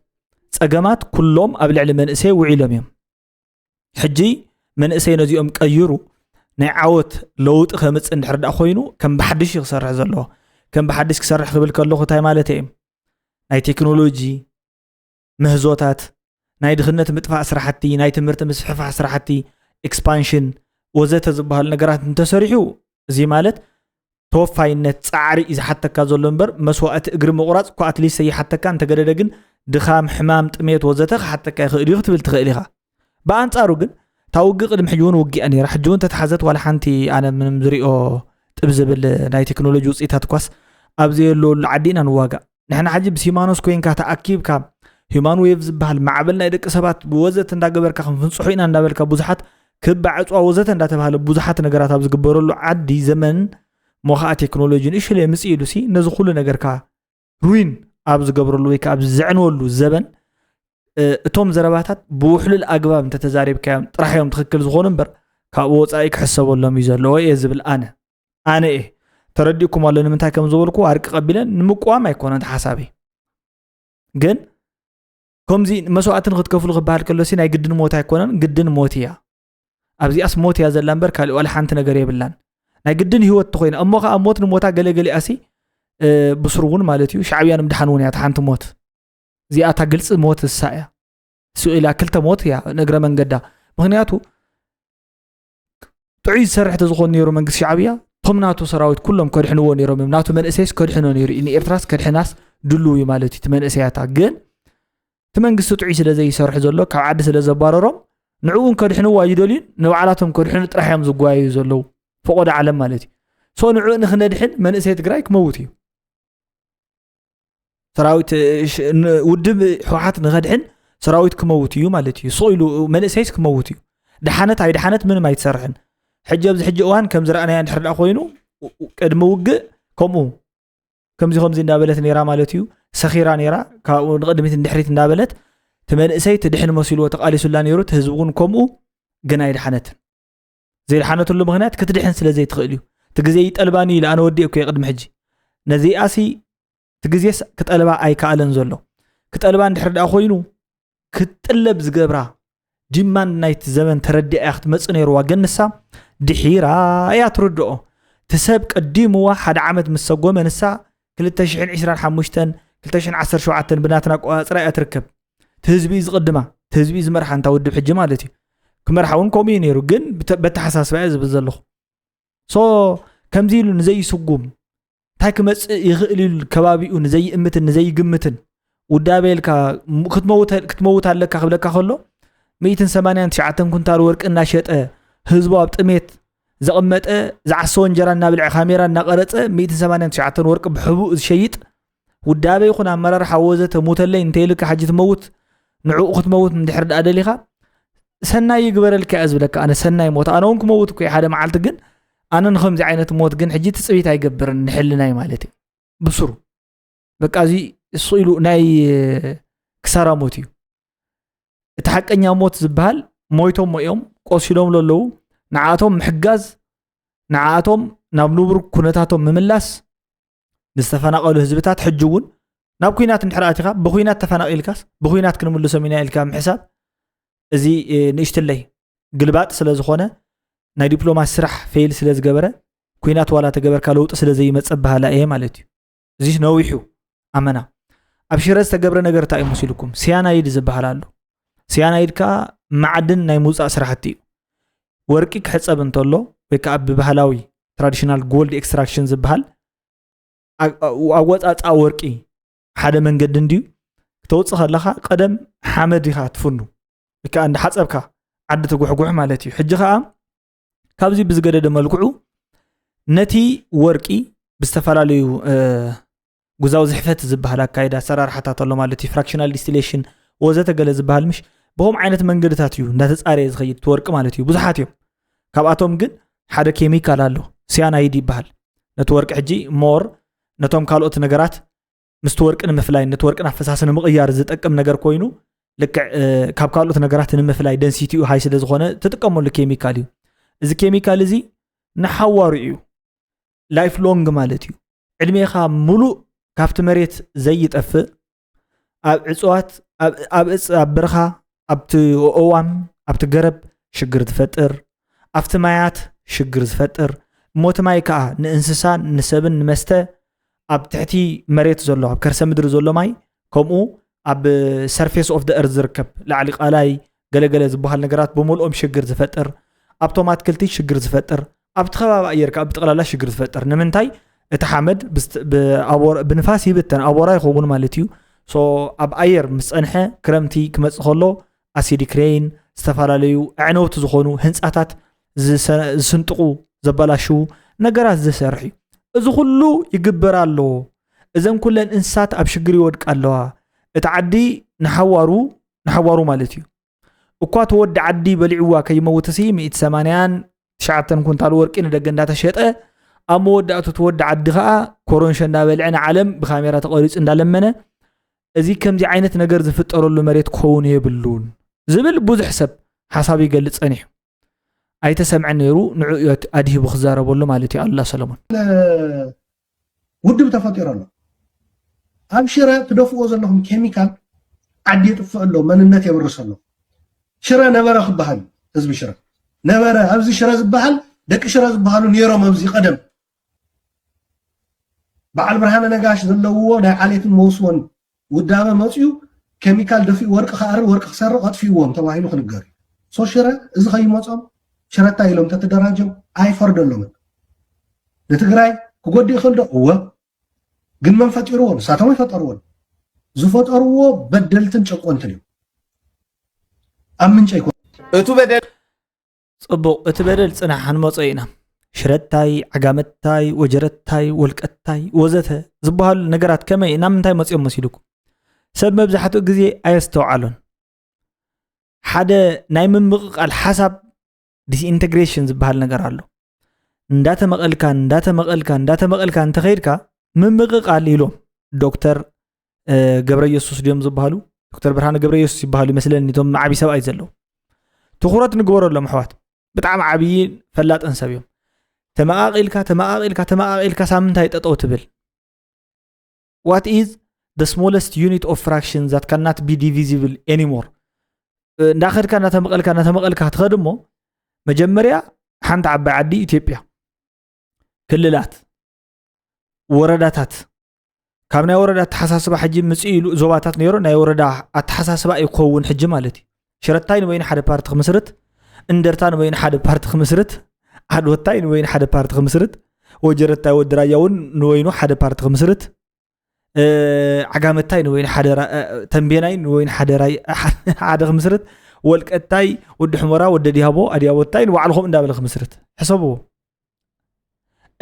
صقمات كلهم ابلع لمنسي وعيلم يم حجي منسي نزيهم قيرو ناي عوت لوط خمص اندحر دا خوينو كم بحدش يسرح زلو كم بحدش يسرح قبل كلو خطاي مالتي ناي تكنولوجي مهزوتات ناي دخلت مطفع سرحتي ناي تمرت مسحف سرحتي اكسبانشن وزت زبال نغرات انتسرحو زي مالت توفاينت صعري اذا حتى كازو لمبر مسوات اغر مقراص كو اتليست سي حتى كان تغددغن دخام حمام طميت وزت حتى كاخديو تبل تخيليها بانصارو غن تاوق قدم حجون وقي اني راح جون تتحزت ولا حنتي انا من مزريو تبزبل ناي تكنولوجي وصيتات كواس ابزيلو العدينا نواغا نحنا حجب سيمانوس كوين كاتا اكيب كا هيومان ويفز بحال معبلنا يدق سبات بوزت اندا غبركا خنفنصحو إنا اندا بلكا بوزحات ክብ ዓፅዋ ወዘተ እንዳተባሃለ ብዙሓት ነገራት ኣብ ዝግበረሉ ዓዲ ዘመን ሞኻኣ ቴክኖሎጂን እሽለ ምጽኢሉ ሲ ነዚ ኩሉ ነገርካ ሩዊን ኣብ ዝገብረሉ ወይ ካብ ዝዕንወሉ ዘበን እቶም ዘረባታት ብውሕሉል ኣግባብ እንተተዛሪብካዮም ጥራሕዮም ትክክል ዝኾኑ እምበር ካብ ወፃኢ ክሕሰበሎም እዩ ዘለዎ እየ ዝብል ኣነ እየ ተረዲእኩም ኣሎ ንምንታይ ከም ዝበልኩ ኣርቂ ቀቢለን ንምቋም ኣይኮነን ሓሳቢ ግን ከምዚ መስዋዕትን ክትከፍሉ ክበሃል ከሎሲ ናይ ግድን ሞት ኣይኮነን ግድን ሞት እያ ኣብዚኣስ ሞት እያ ዘላ እምበር ካልእ ዋላ ሓንቲ ነገር የብላን ናይ ግድን ህይወት ተኮይና እሞ ከዓ ሞት ንሞታ ገለገለ ኣሲ ብስሩ እውን ማለት እዩ ሻዕብያን ምድሓን እውን እያ ሓንቲ ሞት እዚኣታ ግልፂ ሞት እሳ እያ ስኢላ ክልተ ሞት እያ ነግረ መንገዳ ምክንያቱ ጥዑይ ዝሰርሕ ተዝኾኑ ነይሩ መንግስቲ ሻዕብያ ቶም ናቱ ሰራዊት ኩሎም ከድሕንዎ ነይሮም ናቱ መንእሰይስ ከድሕኖ ነይሩ ንኤርትራስ ከድሕናስ ድልው እዩ ማለት እዩ መንእሰያታ ግን እቲ መንግስቲ ጥዑይ ስለ ዘይሰርሕ ዘሎ ካብ ዓዲ ስለ ዘባረሮም ንዕኡን ከድሕንዎ ይደልዩን ንባዕላቶም ከድሕኑ ጥራሕዮም ዝጓዩ ዘለው ፈቆደ ዓለም ማለት እዩ ሶ ንዕኡ ንክነድሕን መንእሰይ ትግራይ ክመውት እዩ ሰራዊት ውድብ ሕወሓት ንኸድሕን ሰራዊት ክመውት እዩ ማለት እዩ ሶ ኢሉ መንእሰይስ ክመውት እዩ ድሓነት ኣይ ድሓነት ምንም ኣይትሰርሕን ሕጂ ኣብዚ ሕጂ እዋን ከም ዝረኣናያ እንድሕር ዳ ኮይኑ ቅድሚ ውግእ ከምኡ ከምዚ እንዳበለት ነይራ ማለት እዩ ሰኺራ ነይራ ካብኡ ንቅድሚት እንድሕሪት እንዳበለት ተመንእሰይ ትድሕን መሲልዎ ተቃሊሱላ ነይሩ ህዝብ እውን ከምኡ ግን ኣይድሓነትን ዘይድሓነትሉ ምክንያት ክትድሕን ስለ ዘይትኽእል እዩ ትግዜ ይጠልባኒ ኢሉ ኣነ ወዲእ እኮ ቅድሚ ሕጂ ነዚኣሲ ትግዜስ ክጠልባ ኣይከኣለን ዘሎ ክጠልባ እንድሕር ዳ ኮይኑ ክትጥለብ ዝገብራ ዲማን ናይቲ ዘመን ተረዲኣ ክትመጽእ ነይሩዋ ገንሳ ድሒራ እያ ትርድኦ ትሰብ ቀዲምዋ ሓደ ዓመት ምስ ሰጎመ ንሳ 2025 2017 ብናትና ቆፃፅራ እያ ትርከብ ትህዝቢ ዝቅድማ ትህዝቢ ዝመርሓ እንታ ውድብ ሕጂ ማለት እዩ ክመርሓ እውን ከምኡ እዩ ነይሩ ግን በተሓሳስባ እያ ዝብል ዘለኹ ሶ ከምዚ ኢሉ ንዘይስጉም እንታይ ክመጽእ ይኽእል ኢሉ ከባቢኡ ንዘይእምትን ንዘይግምትን ውዳቤልካ ክትመውት ኣለካ ክብለካ ከሎ 189 ኩንታል ወርቂ እናሸጠ ህዝቡ ኣብ ጥሜት ዘቐመጠ ዝዓሰወ እንጀራ እናብልዐ ካሜራ እናቀረፀ 189 ወርቂ ብሕቡእ ዝሸይጥ ውዳቤ ይኹን ኣመራርሓ ወዘተ ሞተለይ እንተይልካ ሓጂ ትመውት ንዕኡ ክትመውት እንድሕር ዳ ደሊኻ ሰናይ ይግበረልካ እያ ዝብለካ ኣነ ሰናይ ሞት ኣነ እውን ክመውት እኮ ሓደ መዓልቲ ግን ኣነ ንከምዚ ዓይነት ሞት ግን ሕጂ ትፅቢት ኣይገብርን ንሕልናይ ማለት እዩ ብስሩ በቃ እዚ እሱ ኢሉ ናይ ክሳራ ሞት እዩ እቲ ሓቀኛ ሞት ዝበሃል ሞይቶም ሞኦም ቆሲሎም ለለዉ ንዓቶም ምሕጋዝ ንዓቶም ናብ ንቡር ኩነታቶም ምምላስ ንዝተፈናቀሉ ህዝብታት ሕጂ እውን ናብ ኩናት እንድሕር ኣቲኻ ብኩናት ተፈናቂልካስ ብኩናት ክንምልሶም ኢና ኢልካ ምሕሳብ እዚ ንእሽትለይ ግልባጥ ስለ ዝኾነ ናይ ዲፕሎማሲ ስራሕ ፌል ስለ ዝገበረ ኩናት ዋላ ተገበርካ ለውጢ ስለ ዘይመጽእ ባህላ እየ ማለት እዩ እዚ ነዊሑ ኣመና ኣብ ሽረ ዝተገብረ ነገር እንታይ እዩ መሲልኩም ሲያናይድ ዝበሃል ኣሎ ሲያናይድ ካ ማዕድን ናይ ሙፃእ ስራሕቲ እዩ ወርቂ ክሕፀብ እንተሎ ወይ ከዓ ብባህላዊ ትራዲሽናል ጎልድ ኤክስትራክሽን ዝበሃል ኣወፃፃ ወርቂ ሓደ መንገዲ እንድዩ ክትወፅእ ከለካ ቀደም ሓመድ ኢኻ ትፍኑ ወይ ከዓ እንዳሓፀብካ ዓዲ ትጉሕጉሕ ማለት እዩ ሕጂ ከዓ ካብዚ ብዝገደደ መልክዑ ነቲ ወርቂ ብዝተፈላለዩ ጉዛው ዝሕፈት ዝበሃል ኣካይዳ ሰራርሓታት ኣሎ ማለት እዩ ፍራክሽናል ዲስቲሌሽን ወዘተ ገለ ዝበሃል ምሽ በሆም ዓይነት መንገድታት እዩ እንዳተፃረየ ዝኸይድ ትወርቂ ማለት እዩ ብዙሓት እዮም ካብኣቶም ግን ሓደ ኬሚካል ኣሎ ሲያናይድ ይበሃል ነቲ ወርቂ ሕጂ ሞር ነቶም ካልኦት ነገራት ምስቲ ወርቂ ንምፍላይ ነቲ ወርቂ ኣፈሳሲ ንምቕያር ዝጠቅም ነገር ኮይኑ ልክዕ ካብ ካልኦት ነገራት ንምፍላይ ደንሲቲኡ ሃይ ስለ ዝኾነ ትጥቀመሉ ኬሚካል እዩ እዚ ኬሚካል እዚ ንሓዋሩ እዩ ላይፍ ሎንግ ማለት እዩ ዕድሜኻ ሙሉእ ካብቲ መሬት ዘይጠፍእ ኣብ ዕፅዋት ኣብ በረኻ ኣብቲ እዋም ኣብቲ ገረብ ሽግር ዝፈጥር ኣብቲ ማያት ሽግር ዝፈጥር ሞት ማይ ከዓ ንእንስሳ ንሰብን ንመስተ ኣብ ትሕቲ መሬት ዘሎ ኣብ ከርሰ ምድሪ ዘሎ ማይ ከምኡ ኣብ ሰርፌስ ኦፍ ደ እርዝ ዝርከብ ላዕሊ ቃላይ ገለገለ ዝበሃል ነገራት ብምልኦም ሽግር ዝፈጥር ኣብቶም ኣትክልቲ ሽግር ዝፈጥር ኣብቲ ከባቢ ኣየር ከዓ ብጠቕላላ ሽግር ዝፈጥር ንምንታይ እቲ ሓመድ ብንፋስ ይብተን ኣቦራ ይኸውን ማለት እዩ ሶ ኣብ ኣየር ምስ ፀንሐ ክረምቲ ክመፅእ ከሎ ኣሲዲክ ሬይን ዝተፈላለዩ ኣዕነውቲ ዝኾኑ ህንፃታት ዝስንጥቁ ዘበላሽው ነገራት ዝሰርሕ እዩ እዚ ኩሉ ይግበር ኣሎ እዘን ኩለን እንስሳት ኣብ ሽግር ይወድቃ ኣለዋ እቲ ዓዲ ንሓዋሩ ማለት እዩ እኳ ተወዲ ዓዲ በሊዕዋ ከይመውትሲ 189 ኩንታል ወርቂ ንደገ እንዳተሸጠ ኣብ መወዳእቱ ተወዲ ዓዲ ከዓ ኮሮንሸ እንዳበልዕና ዓለም ብካሜራ ተቀሪጹ እንዳለመነ እዚ ከምዚ ዓይነት ነገር ዝፍጠረሉ መሬት ክኸውን የብሉን ዝብል ብዙሕ ሰብ ሓሳብ ይገልጽ ጸኒሑ ኣይተሰምዐ ነይሩ ንዑዮት ኣዲሂቡ ክዛረበሉ ማለት እዩ ኣላ ሰለሞን ውድብ ተፈጢሩ ኣሎ ኣብ ሽረ ትደፍኦ ዘለኹም ኬሚካል ዓዲ ይጥፍእ ኣሎ መንነት የብርስ ኣሎ ሽረ ነበረ ክበሃል ህዝቢ ሽረ ነበረ ኣብዚ ሽረ ዝበሃል ደቂ ሽረ ዝበሃሉ ነይሮም ኣብዚ ቀደም በዓል ብርሃነ ነጋሽ ዘለውዎ ናይ ዓሌትን መውስወን ውዳበ መፅዩ ኬሚካል ደፊኡ ወርቂ ክኣርብ ወርቂ ክሰርቕ ኣጥፊእዎም ተባሂሉ ክንገር ሶ ሽረ እዚ ከይመፆም ሽረታ ኢሎም ተተደራጀው ኣይፈርደሎምን ንትግራይ ክጎዲ ይኽእል ዶ እወ ግን መን ፈጢርዎም ንሳቶም ይፈጠርዎን ዝፈጠርዎ በደልትን ጨቆንትን እዮም ኣብ ምንጭ ኣይኮን እቱ በደል ጽቡቕ እቲ በደል ጽናሕ ክንመጾ ኢና ሽረታይ ዓጋመታይ ወጀረታይ ወልቀታይ ወዘተ ዝበሃሉ ነገራት ከመይ ናብ ምንታይ መጽኦም መሲልኩም ሰብ መብዛሕትኡ ግዜ ኣየስተውዓሎን ሓደ ናይ ምምቕቃል ሓሳብ ዲስኢንቴግሬሽን ዝበሃል ነገር ኣሎ እንዳተመቐልካ እንተኸይድካ ምምቕቃል ኢሎም ዶክተር ገብረ ኢየሱስ ድዮም ዝበሃሉ ዶክተር ብርሃነ ገብረ ኢየሱስ ይበሃሉ ይመስለኒ እቶም ዓብይ ሰብኣይ ዘለዉ ትኹረት ንግበረሎም ኣሕዋት ብጣዕሚ ዓብይ ፈላጥን ሰብ እዮም ተመቓቒልካ ሳምንታይ ጠጠው ትብል what is the smallest unit of fraction that cannot be divisible anymore እንዳኸድካ እናተመቐልካ ትኸድሞ መጀመርያ ሓንቲ ዓባይ ዓዲ ኢትዮጵያ ክልላት ወረዳታት ካብ ናይ ወረዳ ተሓሳስባ ሕጂ ምጽኢ ኢሉ ዞባታት ነይሮ ናይ ወረዳ ኣተሓሳስባ ይኮውን ሕጂ ማለት እዩ ሽረታይ ንወይን ሓደ ፓርቲ ክምስርት እንደርታ ንወይን ሓደ ፓርቲ ክምስርት ዓድወታይ ንወይን ሓደ ፓርቲ ክምስርት ወጀረታይ ወድራያውን ንወይኑ ሓደ ፓርቲ ክምስርት ዓጋመታይ ንወይን ሓደ ተንቤናይ ንወይን ሓደ ክምስርት ወልቀታይ ወዲ ሕመራ ወዲ ዲሃቦ ኣዲያቦታይ ንባዕልኹም እንዳበለ ክምስርት ሕሰብዎ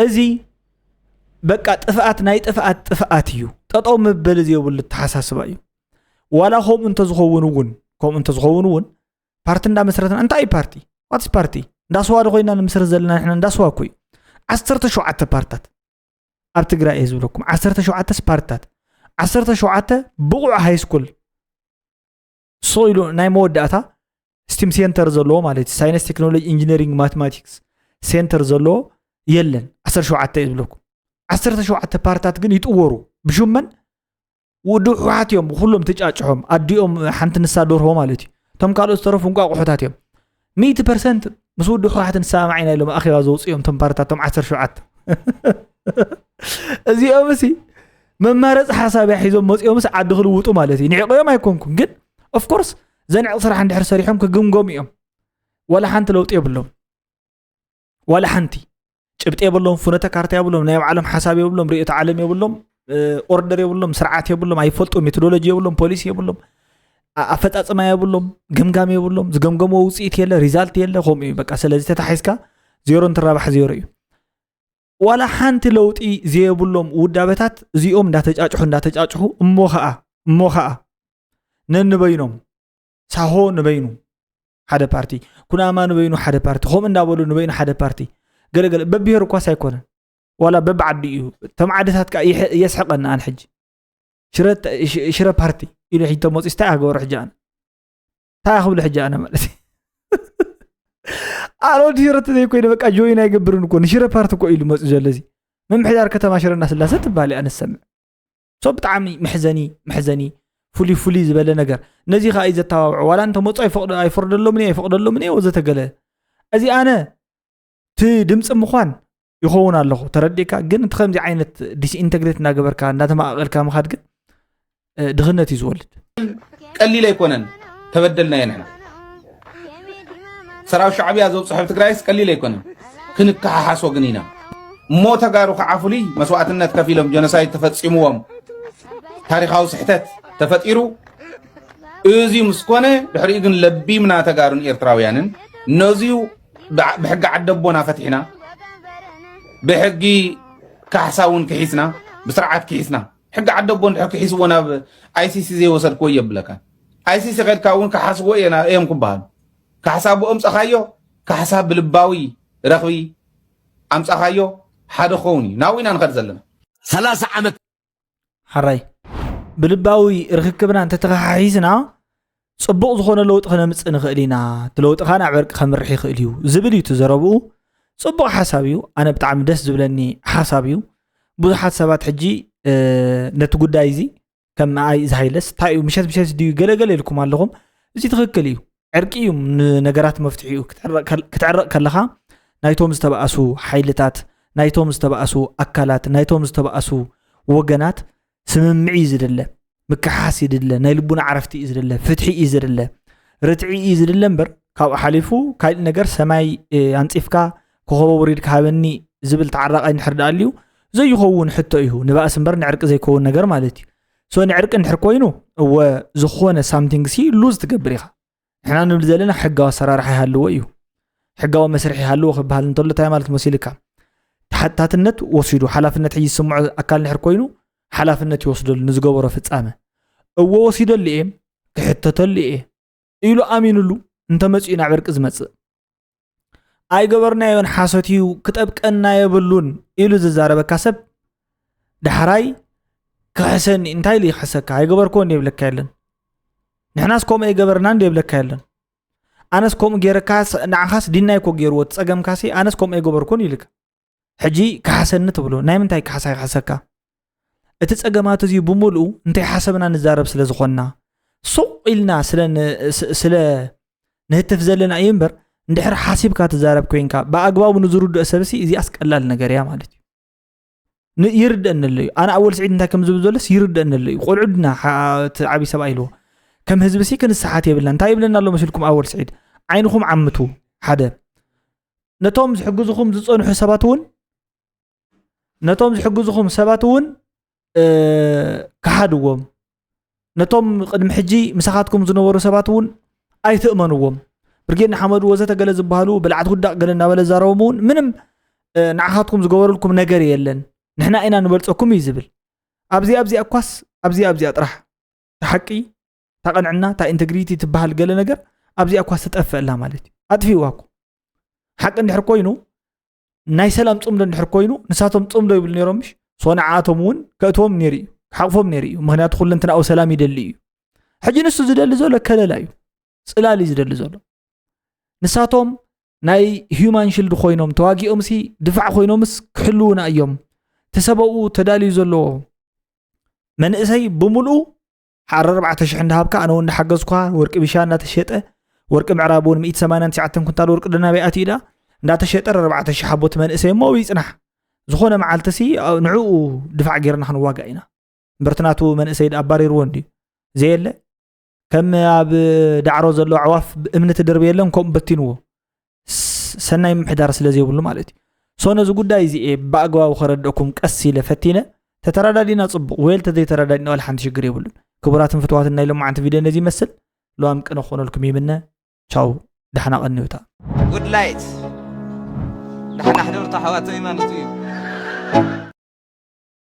እዚ በቃ ጥፍኣት ናይ ጥፍኣት እዩ ጠጠው መበል ዝየብሉ ተሓሳስባ እዩ ዋላ ኸም እንተ ዝኸውን እውን ፓርቲ እንዳመስረትና እንታይ ፓርቲ ዋትስ ፓርቲ እንዳስዋደ ኮይና ንምስረት ዘለና ንሕና እንዳስዋ ኮይ 17 ፓርታት ኣብ ትግራይ እዩ ዝብለኩም 17 ፓርታት 17 ብቑዕ ሃይ ስኩል ሶይሉ ናይ መወዳእታ ስቲም ሴንተር ዘለዎ ማለት ሳይንስ ቴክኖሎጂ ኢንጂነሪንግ ማቴማቲክስ ሴንተር ዘለዎ የለን 17 እዩ ዝብለኩም 17 ፓርታት ግን ይጥወሩ ብሹመን ውድውሓት እዮም ኩሎም ተጫጭሖም ኣዲኦም ሓንቲ ንሳ ደርሆ ማለት እዩ ቶም ካልኦት ዝተረፉ እንቋቑሑታት እዮም 100% ምስ ውድውሓት ንሳ ማዕና ኢሎም ኣኺባ ዘውፅኦም ቶም ፓርታቶም 17 እዚኦም እሲ መማረፅ ሓሳብያ ሒዞም መፅኦም ዓዲ ክልውጡ ማለት እዩ ንዕቆዮም ኣይኮንኩም ግን ኦፍ ኮርስ ዘንዕቕ ስራሕ እንድሕር ሰሪሖም ክግምገሙ እዮም ወላ ሓንቲ ለውጢ የብሎም ወላ ሓንቲ ጭብጥ የብሎም ፍኖተ ካርታ የብሎም ናይ ባዕሎም ሓሳብ የብሎም ርእዮተ ዓለም የብሎም ኦርደር የብሎም ስርዓት የብሎም ኣይፈልጡ ሜቶዶሎጂ የብሎም ፖሊሲ የብሎም ኣፈጻጽማ የብሎም ግምጋም የብሎም ዝገምገሞ ውፅኢት የለ ሪዛልት የለ ከምኡ እዩ በቃ ስለዚ ተታሒዝካ ዜሮ እንትራባሕ ዜሮ እዩ ወላ ሓንቲ ለውጢ ዘየብሎም ውዳበታት እዚኦም እንዳተጫጭሑ እሞ ከዓ ነንበይኖም ሳሆ ንበይኑ ሓደ ፓርቲ ኩናማ ንበይኑ ሓደ ፓርቲ ከም እንዳበሉ ንበይኑ ሓደ ፓርቲ ገለገለ በብሄር እኳ ሳይኮነ ወላ በብዓዲ እዩ ቶም ዓድታት ካ የስሕቀና ኣን ሕጂ ሽረ ፓርቲ ኢሉ ሒቶ መፅስታ ኣገበሩ ሕጂ ኣነ ታ ክብሉ ሕጂ ኣነ ማለት ኣሎድ ሽረት ዘይኮይነ በቃ ጆይን ኣይገብርን እኮ ንሽረ ፓርቲ እኮ ኢሉ መፅኡ ዘለዚ ምምሕዳር ከተማ ሽረና ስላሴ ትባሊ ኣነ ሰምዕ ሶ ብጣዕሚ ምሕዘኒ ፍሉይ ዝበለ ነገር ነዚ ኸ እዩ ዘተባብዑ ዋላ እንተ መፁ ኣይፈቅደሎምን እየ ወዘተገለ እዚ ኣነ ቲ ድምፂ ምኳን ይኸውን ኣለኹ ተረዲእካ ግን እቲ ከምዚ ዓይነት ዲስኢንተግሬት እናገበርካ እንዳተማቐልካ ምኻድ ግን ድኽነት እዩ ዝወልድ ቀሊል ኣይኮነን ተበደልና እየ ንሕና ሰራዊት ሻዕብያ ዘብፅሑ ኣብ ትግራይስ ቀሊል ኣይኮነን ክንከሓሓሶ ግን ኢና እሞ ተጋሩ ከዓ ፍሉይ መስዋዕትነት ከፍ ኢሎም ጀኖሳይድ ተፈፂምዎም ታሪኻዊ ስሕተት ተፈጢሩ እዚ ምስ ኮነ ድሕሪኡ ግን ለቢምና ተጋሩን ኤርትራውያንን ነዚዩ ብሕጊ ዓደቦና ፈቲሕና ብሕጊ ካሕሳውን ክሒስና ብስርዓት ክሒስና ሕጊ ዓደቦ እንድሕር ክሒስዎ ናብ ኣይሲሲ ዘይወሰድክዎ የብለካ ኣይሲሲ ኸድካ እውን ክሓስቦ እዮም ክበሃል ካሕሳቡ ኣምፀኻዮ ካሕሳብ ብልባዊ ረኽቢ ኣምፀኻዮ ሓደ ኸውን እዩ ናብኡ ኢና ንኸድ ዘለና 30 ዓመት ሓራይ ብልባዊ ርክክብና እንተተኸሓሒዝና ፅቡቕ ዝኾነ ለውጢ ክነምፅእ ንኽእል ኢና ትለውጥኻ ናብ ዕርቂ ከምርሕ ይኽእል እዩ ዝብል እዩ ትዘረብኡ ፅቡቕ ሓሳብ እዩ ኣነ ብጣዕሚ ደስ ዝብለኒ ሓሳብ እዩ ብዙሓት ሰባት ሕጂ ነቲ ጉዳይ እዚ ከም ኣይ ዝሃይለስ እንታይ እዩ ምሸት ድዩ ገለገለ ኢልኩም ኣለኹም እዚ ትኽክል እዩ ዕርቂ እዩ ነገራት መፍትሒ እዩ ክትዕረቕ ከለኻ ናይቶም ዝተባእሱ ሓይልታት ናይቶም ዝተባእሱ ኣካላት ናይቶም ዝተባእሱ ወገናት ስምምዒ እዩ ዝድለ ምክሓስ እዩ ዝድለ ናይ ልቡና ዓረፍቲ እዩ ዝድለ ፍትሒ እዩ ዝድለ ርትዒ እዩ ዝድለ እምበር ካብኡ ሓሊፉ ካልእ ነገር ሰማይ ኣንፂፍካ ኮኸቦ ውሪድካ ሃበኒ ዝብል ተዓራቃይ ንድሕር ዳኣ ኣልዩ ዘይኸውን ሕቶ እዩ ንባእስ እምበር ንዕርቂ ዘይከውን ነገር ማለት እዩ ሶ ንዕርቂ እንድሕር ኮይኑ እወ ዝኾነ ሳምቲንግ ሲ ሉዝ ትገብር ኢኻ ንሕና ንብል ዘለና ሕጋዊ ኣሰራርሓ ይሃልዎ እዩ ሕጋዊ መስርሒ ይሃልዎ ክበሃል እንተሎ እንታይ ማለት መሲልካ ተሓታትነት ወሲዱ ሓላፍነት ሕጂ ዝስምዖ ኣካል ንድሕር ኮይኑ ሓላፍነት ይወስደሉ ንዝገበሮ ፍጻመ እወ ወሲደሉ እየ ክሕተተሉ እየ ኢሉ ኣሚኑሉ እንተመፂኡ ናብ ዕርቂ ዝመፅእ ኣይገበርናዮን ሓሶት እዩ ክጠብቀና የብሉን ኢሉ ዝዛረበካ ሰብ ዳሕራይ ክሕሰኒ እንታይ ኢሉ ይሕሰካ ኣይገበርኮ እንየብለካ የለን ንሕናስ ከምኡ ኣይገበርና እንየብለካ የለን ኣነስ ከምኡ ገይረካ ንዓኻስ ዲናይኮ ገይርዎ ትፀገምካሲ ኣነስ ከምኡ ኣይገበርኮን ኢልካ ሕጂ ክሓሰኒ ትብሎ ናይ ምንታይ ክሓሳ ይሕሰካ እቲ ፀገማት እዚ ብምሉኡ እንታይ ሓሰብና ንዛረብ ስለ ዝኾንና ሱቕ ኢልና ስለ ንህትፍ ዘለና እዩ እምበር እንድሕር ሓሲብካ ትዛረብ ኮይንካ ብኣግባቡ ንዝርድኦ ሰብሲ እዚ ኣስቀላል ነገር እያ ማለት እዩ ይርድአኒ ኣሎ እዩ ኣነ ኣወል ስዒድ እንታይ ከም ዝብል ዘለስ ይርድአኒ ኣሎ እዩ ቆልዑድና ዓብይ ሰብኣይ ኢልዎ ከም ህዝቢ ሲ ክንስሓት የብልና እንታይ ይብለና ኣሎ መስልኩም ኣወል ስዒድ ዓይንኹም ዓምቱ ሓደ ነቶም ዝሕግዙኹም ዝፀንሑ ሰባት እውን ነቶም ዝሕግዙኹም ሰባት እውን ክሓድዎም ነቶም ቅድሚ ሕጂ ምሳኻትኩም ዝነበሩ ሰባት እውን ኣይትእመንዎም ብርጌድና ሓመዱ ወዘተ ገለ ዝበሃሉ ብልዓት ውዳቕ ገለ እናበለ ዛረቦም እውን ምንም ንዓኻትኩም ዝገበረልኩም ነገር የለን ንሕና ኢና ንበልፀኩም እዩ ዝብል ኣብዚ እኳስ ኣብዚ ጥራሕ ተሓቂ ተቐንዕና ታ ኢንተግሪቲ ትበሃል ገለ ነገር ኣብዚ እኳስ ትጠፍአላ ማለት እዩ ኣጥፊዋኩ ሓቂ እንድሕር ኮይኑ ናይ ሰላም ፅምዶ እንድሕር ኮይኑ ንሳቶም ፅምዶ ይብሉ ነይሮምሽ ሶንዓቶም እውን ከእትዎም ነይሩ እዩ ክሓቕፎም ነይሩ እዩ ምክንያቱ ኩለንትናኡ ሰላም ይደሊ እዩ ሕጂ ንሱ ዝደሊ ዘሎ ከለላ እዩ ፅላል እዩ ዝደሊ ዘሎ ንሳቶም ናይ ሂዩማን ሽልድ ኮይኖም ተዋጊኦምሲ ድፋዕ ኮይኖምስ ክሕልውና እዮም ተሰበኡ ተዳልዩ ዘለዎ መንእሰይ ብምሉኡ ሓረ 4000 እንዳሃብካ ኣነ እውን እንዳሓገዝኳ ወርቂ ቢሻ እናተሸጠ ወርቂ ምዕራብ እውን 189 ኩንታል ወርቂ ደናበያት ኢዳ እንዳተሸጠ 4000 ሓቦት መንእሰይ እሞ ይፅናሕ ዝኾነ መዓልተሲ ንዕኡ ድፋዕ ጌርና ክንዋጋእ ኢና እምበርትናቱ መንእሰይ ኣባሪርዎ እንዲ ዘየለ ከም ኣብ ዳዕሮ ዘሎ ኣዕዋፍ እምኒ ትደርብ የለን ከምኡ በቲንዎ ሰናይ ምሕዳር ስለ ዘይብሉ ማለት እዩ ሶ ነዚ ጉዳይ እዚ ብኣግባቡ ከረድአኩም ቀስ ኢለ ፈቲነ ተተረዳዲና ፅቡቕ ወይል ተዘይተረዳዲና ወላ ሓንቲ ሽግር የብሉን ክቡራትን ፍትዋትን ናይ ሎማዓንቲ ቪድዮ ነዚ ይመስል ለዋም ቅነ ክኾነልኩም ይምነ ቻው ደሕና ቀኒውታ ጉድ ላይት ደሕና ሕደርታ ሓዋተይ ማለት እዩ